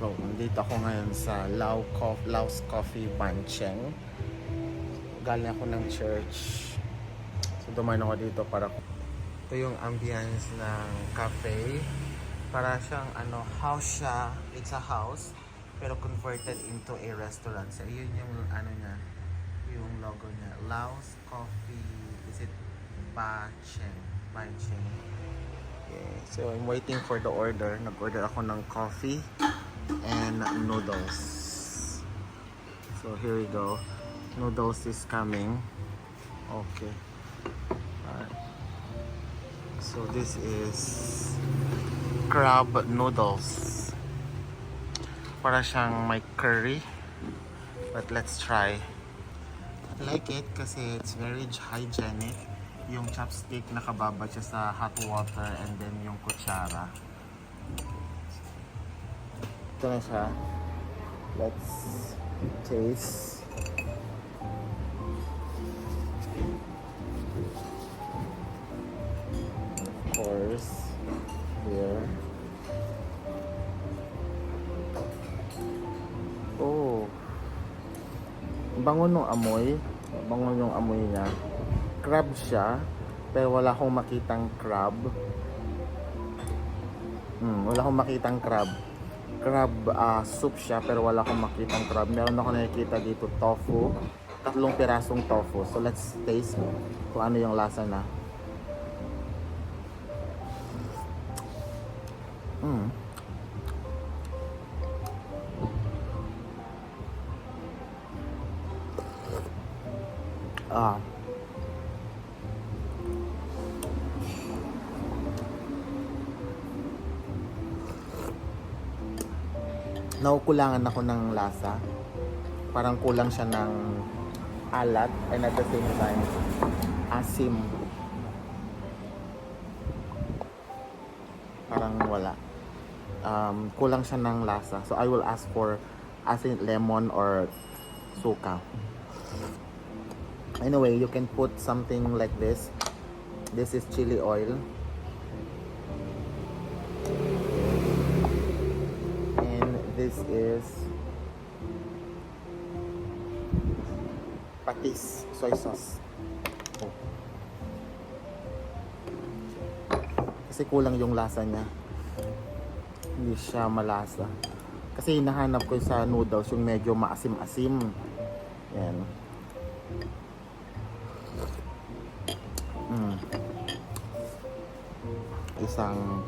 So, nandito ako ngayon sa Laos Coffee Bancheng. Galing ako ng church. So, dumayon ako dito para... Ito yung ambience ng cafe. Para siyang house siya. It's a house. Pero converted into a restaurant. So, yun yung niya. Yung logo niya. Laos Coffee. Is it Bancheng? Bancheng. Okay. So, I'm waiting for the order. Nag-order ako ng coffee and noodles. So here we go. Noodles is coming. Okay. Alright. So this is crab noodles. Para siyang may curry. But let's try. I like it kasi it's very hygienic. Yung chopstick nakababa siya sa hot water and then yung kutsara. Ito na siya. Let's taste. Of course, here. Oh, bango nung amoy. Bango yung amoy niya. Crab siya, pero wala akong makitang crab. Wala akong makitang crab. Crab soup siya, pero wala akong makitang crab. Meron ako nakikita dito tofu. 3 pirasong tofu. So let's taste kung ano yung lasa na. Naukulangan ako ng lasa. Parang kulang siya ng alat and at the same time asim. Parang wala. Kulang siya ng lasa. So I will ask for asin, lemon or suka. Anyway, you can put something like this. This is chili oil. This is patis, soy sauce. Oh. Kasi kulang yung lasa niya. Hindi siya malasa. Kasi hinahanap ko sa noodles yung medyo maasim-asim. Yan. Isang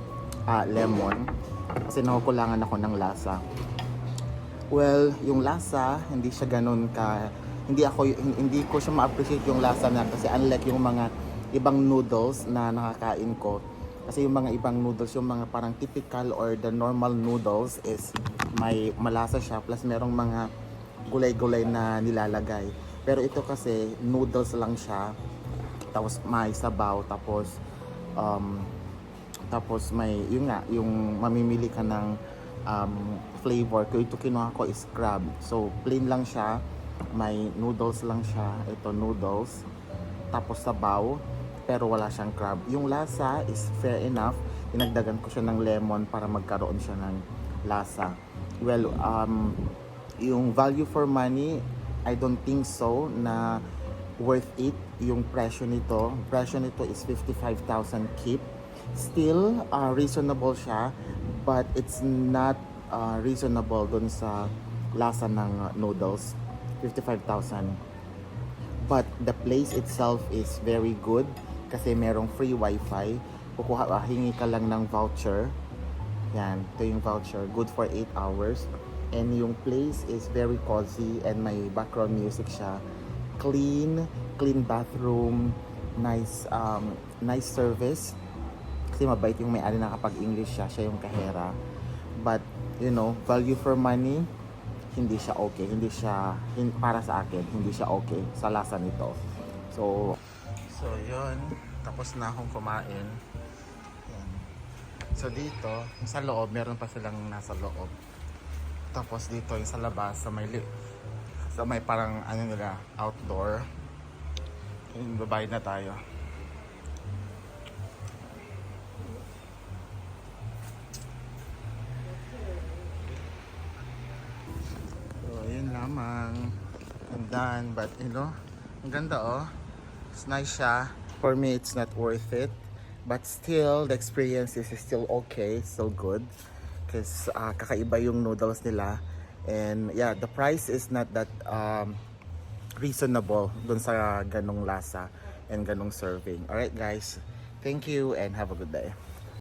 lemon. Kasi nakukulangan ako ng lasa. Well, yung lasa, hindi siya ganun ka... Hindi ko siya ma-appreciate yung lasa na kasi unlike yung mga ibang noodles na nakakain ko. Kasi yung mga ibang noodles, yung mga parang typical or the normal noodles is may malasa siya plus merong mga gulay-gulay na nilalagay. Pero ito kasi noodles lang siya. Tapos may sabaw, tapos may, yun nga, yung mamimili ka ng flavor. Ito kinuha ko is crab. So, plain lang siya. May noodles lang siya. Ito, noodles. Tapos sabaw. Pero wala siyang crab. Yung lasa is fair enough. Dinagdagan ko siya ng lemon para magkaroon siya ng lasa. Well, yung value for money, I don't think so na worth it. Yung presyo nito. Presyo nito is 55,000 kip. Still, reasonable siya, but it's not reasonable dun sa lasa ng noodles. 55,000. But the place itself is very good kasi merong free wifi. Hingi ka lang ng voucher. Yan, ito yung voucher. Good for 8 hours. And yung place is very cozy and may background music siya. Clean bathroom, nice service. Kasi mabait yung may-ari, nakapag-English siya yung kahera. But, value for money, hindi siya okay. Para sa akin, hindi siya okay sa lasa nito. So yun. Tapos na akong kumain. Yan. So dito, sa loob, meron pa silang nasa loob. Tapos dito, yung sa labas, sa may parang, outdoor. Yung babayad na tayo. lamang. And done. But you know, ang ganda oh. It's nice siya. For me, it's not worth it. But still, the experience is still okay. Still good. Because kakaiba yung noodles nila. And yeah, the price is not that reasonable dun sa ganong lasa and ganong serving. Alright guys, thank you and have a good day.